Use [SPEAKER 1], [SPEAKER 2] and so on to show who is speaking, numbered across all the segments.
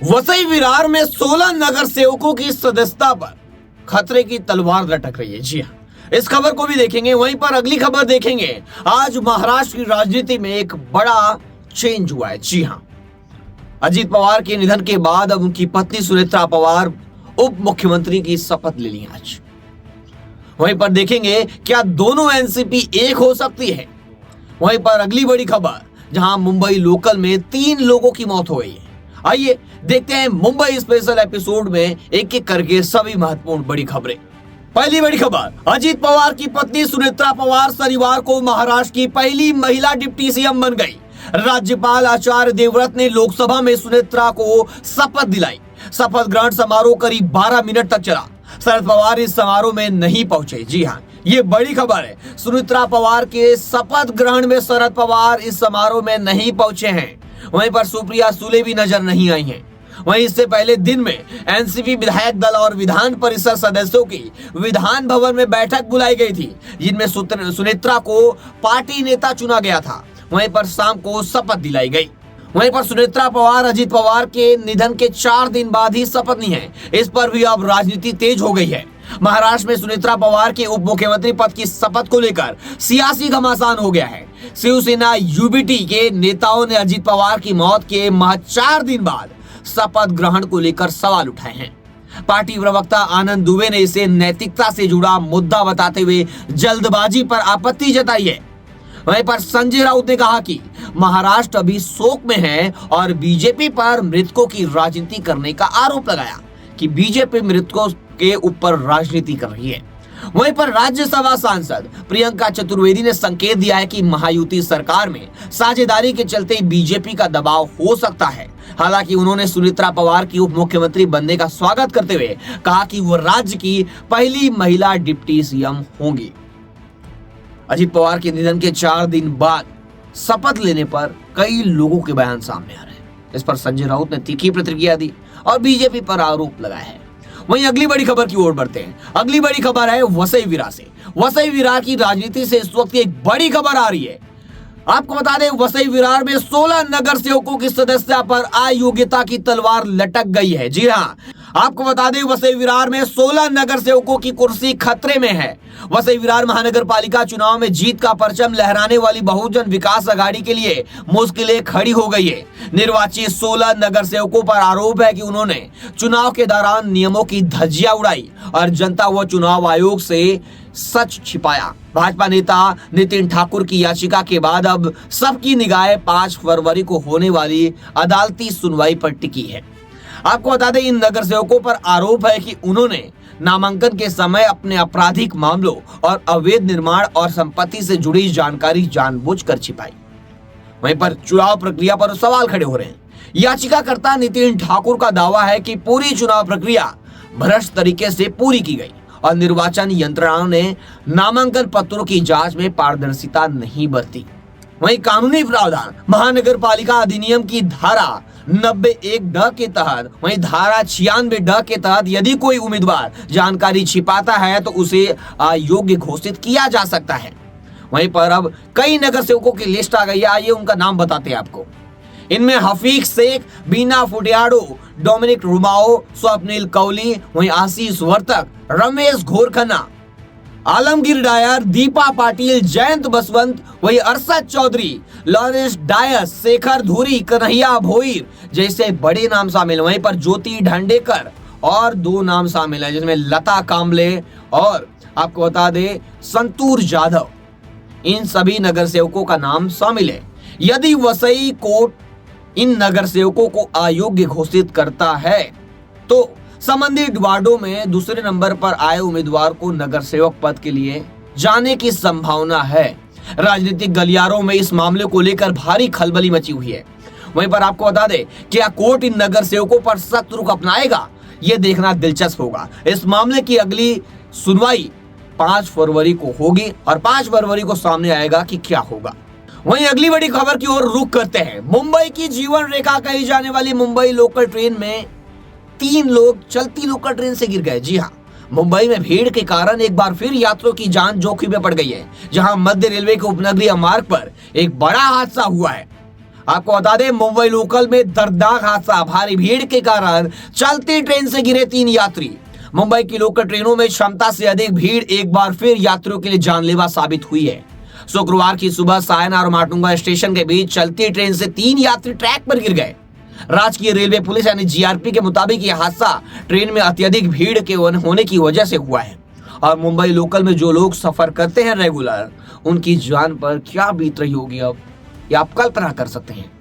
[SPEAKER 1] वसई विरार में 16 नगर सेवकों की सदस्यता पर खतरे की तलवार लटक रही है। जी हाँ, इस खबर को भी देखेंगे। वहीं पर अगली खबर देखेंगे, आज महाराष्ट्र की राजनीति में एक बड़ा चेंज हुआ है। जी हाँ, अजीत पवार के निधन के बाद अब उनकी पत्नी सुनेत्रा पवार उप मुख्यमंत्री की शपथ ले ली आज। वहीं पर देखेंगे क्या दोनों एनसीपी एक हो सकती है। वहीं पर अगली बड़ी खबर, जहां मुंबई लोकल में 3 लोगों की मौत हो गई है। आइए देखते हैं मुंबई स्पेशल एपिसोड में एक एक करके सभी महत्वपूर्ण बड़ी खबरें। पहली बड़ी खबर, अजीत पवार की पत्नी सुनेत्रा पवार शनिवार को महाराष्ट्र की पहली महिला डिप्टी सीएम बन गई। राज्यपाल आचार्य देवव्रत ने लोकसभा में सुनेत्रा को शपथ दिलाई। शपथ ग्रहण समारोह करीब 12 मिनट तक चला। शरद पवार इस समारोह में नहीं पहुंचे। जी हाँ, ये बड़ी खबर है। सुनेत्रा पवार के शपथ ग्रहण में शरद पवार इस समारोह में नहीं पहुंचे हैं। वहीं पर सुप्रिया सुले भी नजर नहीं आई हैं। वहीं इससे पहले दिन में एनसीपी विधायक दल और विधान परिषद सदस्यों की विधान भवन में बैठक बुलाई गई थी, जिनमें सुनेत्रा को पार्टी नेता चुना गया था। वहीं पर शाम को शपथ दिलाई गई। वहीं पर सुनेत्रा पवार अजीत पवार के निधन के 4 दिन बाद ही शपथ ली है। इस पर भी अब राजनीति तेज हो गई है। महाराष्ट्र में सुनेत्रा पवार के उप मुख्यमंत्री पद की शपथ को लेकर सियासी घमासान हो गया है। शिवसेना यूबीटी के नेताओं ने अजीत पवार की मौत के महज 4 दिन बाद शपथ ग्रहण को लेकर सवाल उठाए हैं। पार्टी प्रवक्ता आनंद दुबे ने इसे नैतिकता से जुड़ा मुद्दा बताते हुए जल्दबाजी पर आपत्ति जताई है। वहीं पर संजय राउत ने कहा कि महाराष्ट्र अभी शोक में है और बीजेपी पर मृतकों की राजनीति करने का आरोप लगाया कि बीजेपी मृतकों के ऊपर राजनीति कर रही है। वहीं पर राज्यसभा सांसद प्रियंका चतुर्वेदी ने संकेत दिया है कि महायुति सरकार में साझेदारी के चलते बीजेपी का दबाव हो सकता है। हालांकि उन्होंने सुनेत्रा पवार की उप मुख्यमंत्री बनने का स्वागत करते हुए कहा कि वो राज्य की पहली महिला डिप्टी सीएम होंगी। अजीत पवार के निधन के 4 दिन बाद शपथ लेने पर कई लोगों के बयान सामने आ रहे हैं। इस पर संजय राउत ने तीखी प्रतिक्रिया दी और बीजेपी पर आरोप लगाया है। वहीं अगली बड़ी खबर की ओर बढ़ते हैं। अगली बड़ी खबर है वसई विरार से। वसई विरार की राजनीति से इस वक्त एक बड़ी खबर आ रही है। आपको बता दें, वसई विरार में 16 नगर सेवकों की सदस्यता पर अयोग्यता की तलवार लटक गई है। जी हाँ, आपको बता दें, वसई विरार में 16 नगर सेवकों की कुर्सी खतरे में है। वसई विरार महानगर पालिका चुनाव में जीत का परचम लहराने वाली बहुजन विकास अघाड़ी के लिए मुश्किलें खड़ी हो गई है। निर्वाचित 16 नगर सेवकों पर आरोप है कि उन्होंने चुनाव के दौरान नियमों की धज्जियां उड़ाई और जनता व चुनाव आयोग से सच छिपाया। भाजपा नेता नितिन ठाकुर की याचिका के बाद अब सबकी निगाहें 5 फरवरी को होने वाली अदालती सुनवाई पर टिकी है। आपको बता दें, इन नगर सेवकों पर आरोप है कि उन्होंने नामांकन के समय अपने आपराधिक मामलों और अवैध निर्माण और संपत्ति से जुड़ी जानकारी जानबूझकर छिपाई। वहीं पर चुनाव प्रक्रिया पर सवाल खड़े हो रहे हैं। याचिकाकर्ता नितिन ठाकुर का दावा है कि पूरी चुनाव प्रक्रिया भ्रष्ट तरीके से पूरी की गई और निर्वाचन यंत्रणाओं ने नामांकन पत्रों की जांच में पारदर्शिता नहीं बरती। वहीं कानूनी प्रावधान, महानगर पालिका अधिनियम की धारा 90(1)(ड) के तहत, वहीं धारा 96(ड) के तहत यदि कोई उम्मीदवार जानकारी छिपाता है तो उसे अयोग्य घोषित किया जा सकता है। वहीं पर अब कई नगर सेवकों की लिस्ट आ गई है। आइए उनका नाम बताते हैं आपको। इनमें हफीक शेख, बीना फुटियाडो, डोमिनिक रुमाओ, स्वप्निल कौली, वहीं आशीष वर्तक, रमेश घोरखन्ना, आलमगीर डायर, दीपा पाटिल, जयंत बसवंत, वही अरशद चौधरी, लॉरेंस डायस, शेखर धुरी, कन्हैया भोईर जैसे बड़े नाम शामिल। वहीं पर ज्योति ढंडेकर और 2 नाम शामिल हैं, जिसमें लता कामले और आपको बता दे संतूर जाधव। इन सभी नगर सेवकों का नाम शामिल है। यदि वसई कोर्ट इन नगर सेवकों को अयोग्य घोषित करता है तो संबंधित वार्डों में दूसरे नंबर पर आए उम्मीदवार को नगर सेवक पद के लिए जाने की संभावना है। राजनीतिक गलियारों में इस मामले को लेकर भारी खलबली मची हुई है। वहीं पर आपको बता दें, क्या कोर्ट इन नगर सेवकों पर सख्त रुख अपनाएगा, यह देखना दिलचस्प होगा। इस मामले की अगली सुनवाई 5 फरवरी को होगी और 5 फरवरी को सामने आएगा कि क्या होगा। वहीं अगली बड़ी खबर की ओर रुख करते हैं। मुंबई की जीवन रेखा कही जाने वाली मुंबई लोकल ट्रेन में 3 लोग चलती लोकल ट्रेन से गिर गए। जी हाँ, मुंबई में भीड़ के कारण एक बार फिर यात्रियों की जान जोखिम में पड़ गई है, जहां मध्य रेलवे के उपनगरीय मार्ग पर एक बड़ा हादसा हुआ है। आपको बता दें, मुंबई लोकल में दर्दनाक हादसा, भारी भीड़ के कारण चलती ट्रेन से गिरे 3 यात्री। मुंबई की लोकल ट्रेनों में क्षमता से अधिक भीड़ एक बार फिर यात्रियों के लिए जानलेवा साबित हुई है। शुक्रवार की सुबह सायना और माटुंगा स्टेशन के बीच चलती ट्रेन से 3 यात्री ट्रैक पर गिर गए। राजकीय रेलवे पुलिस यानी जीआरपी के मुताबिक यह हादसा ट्रेन में अत्यधिक भीड़ के होने की वजह से हुआ है और मुंबई लोकल में जो लोग सफर करते हैं रेगुलर, उनकी जान पर क्या बीत रही होगी अब ये आप कल्पना कर सकते हैं।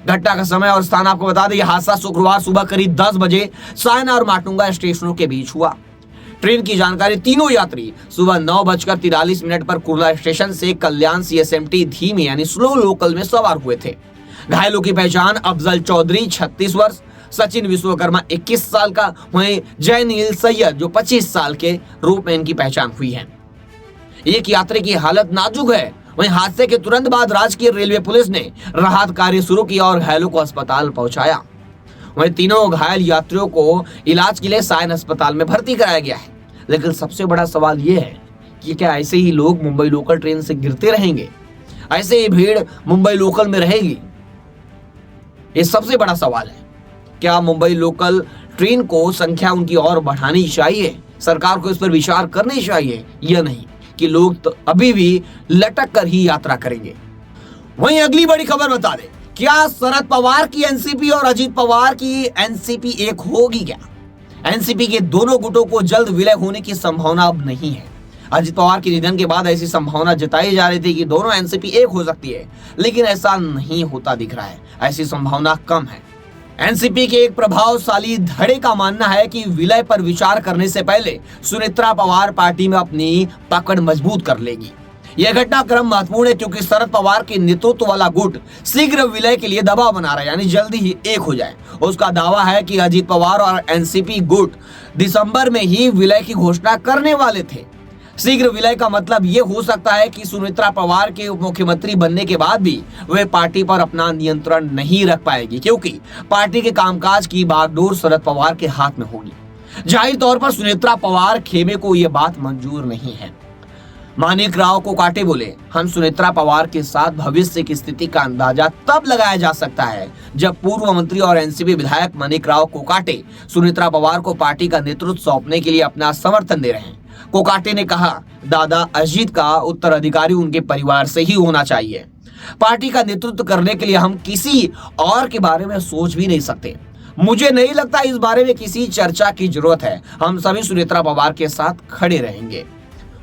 [SPEAKER 1] घटना का समय और स्थान आपको बता दें, यह हादसा शुक्रवार सुबह करीब 10 बजे सायना और माटुंगा स्टेशनों के बीच हुआ। ट्रेन की जानकारी, तीनों यात्री सुबह 9:43 पर कुर्ला स्टेशन से कल्याण सीएसएमटी धीमी यानी स्लो लोकल में सवार हुए थे। घायलों की पहचान अफजल चौधरी 36 वर्ष, सचिन विश्वकर्मा 21 साल का, वहीं जयनील सैयद जो 25 साल के रूप में इनकी पहचान हुई है। एक यात्री की हालत नाजुक है। वहीं हादसे के तुरंत बाद राजकीय रेलवे पुलिस ने राहत कार्य शुरू किया और घायलों को अस्पताल पहुंचाया। वहीं तीनों घायल यात्रियों को इलाज के लिए सायन अस्पताल में भर्ती कराया गया है। लेकिन सबसे बड़ा सवाल यह है कि क्या ऐसे ही लोग मुंबई लोकल ट्रेन से गिरते रहेंगे? ऐसे ही भीड़ मुंबई लोकल में रहेगी? ये सबसे बड़ा सवाल है। क्या मुंबई लोकल ट्रेन को संख्या उनकी और बढ़ानी चाहिए? सरकार को इस पर विचार करनी चाहिए या नहीं कि लोग तो अभी भी लटक कर ही यात्रा करेंगे। वहीं अगली बड़ी खबर बता दें, क्या शरद पवार की एनसीपी और अजीत पवार की एनसीपी एक होगी क्या? एनसीपी के दोनों गुटों को जल्द विलय होने की संभावना अब नहीं है। अजीत पवार के निधन के बाद ऐसी संभावना जताई जा रही थी कि दोनों एनसीपी एक हो सकती है, लेकिन ऐसा नहीं होता दिख रहा है। ऐसी संभावना कम है। एनसीपी के एक प्रभावशाली धड़े का मानना है कि विलय पर विचार करने से पहले सुनेत्रा पवार पार्टी में अपनी पकड़ मजबूत कर लेगी। यह घटनाक्रम महत्वपूर्ण है क्योंकि शरद पवार के नेतृत्व वाला गुट शीघ्र विलय के लिए दबाव बना रहा है, यानी जल्दी ही एक हो जाए। उसका दावा है कि अजीत पवार और एनसीपी गुट दिसंबर में ही विलय की घोषणा करने वाले थे। शीघ्र विलय का मतलब ये हो सकता है कि सुनेत्रा पवार के उप मुख्यमंत्री बनने के बाद भी वे पार्टी पर अपना नियंत्रण नहीं रख पाएगी, क्योंकि पार्टी के कामकाज की बागडोर शरद पवार के हाथ में होगी। जाहिर तौर पर सुनेत्रा पवार खेमे को यह बात मंजूर नहीं है। मानिक राव कोकाटे बोले, हम सुनेत्रा पवार के साथ भविष्य की स्थिति का अंदाजा तब लगाया जा सकता है जब पूर्व मंत्री और एनसीपी विधायक मानिक राव कोकाटे सुनेत्रा पवार को पार्टी का नेतृत्व सौंपने के लिए अपना समर्थन दे रहे हैं। कोकाटे ने कहा, दादा अजीत का उत्तराधिकारी उनके परिवार से ही होना चाहिए। पार्टी का नेतृत्व करने के लिए हम किसी और के बारे में सोच भी नहीं सकते। मुझे नहीं लगता इस बारे में किसी चर्चा की जरूरत है। हम सभी सुनेत्रा पवार के साथ खड़े रहेंगे।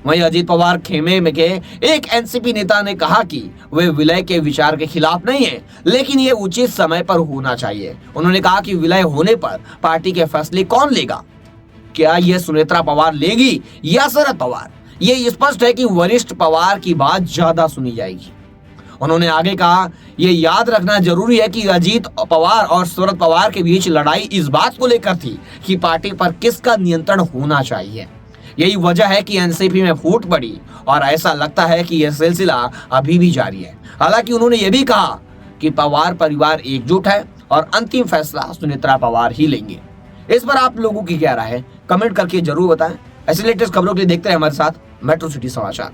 [SPEAKER 1] वहीं अजीत पवार खेमे में के एक एनसीपी नेता ने कहा कि वे विलय के विचार के खिलाफ नहीं है, लेकिन ये उचित समय पर होना चाहिए। उन्होंने कहा कि विलय होने पर पार्टी के फैसले कौन लेगा? क्या यह सुनेत्रा पवार लेगी या शरद पवार? ये स्पष्ट है कि वरिष्ठ पवार की बात ज्यादा सुनी जाएगी। उन्होंने आगे कहा, यह याद रखना जरूरी है कि अजीत पवार और शरद पवार के बीच लड़ाई इस बात को लेकर थी कि पार्टी पर किसका नियंत्रण होना चाहिए। यही वजह है कि एनसीपी में फूट पड़ी और ऐसा लगता है कि यह सिलसिला अभी भी जारी है। हालांकि उन्होंने यह भी कहा कि पवार परिवार एकजुट है और अंतिम फैसला सुनेत्रा पवार ही लेंगे। इस पर आप लोगों की क्या राय है? कमेंट करके जरूर बताएं। ऐसे लेटेस्ट खबरों के लिए देखते रहे हमारे साथ मेट्रो सिटी समाचार।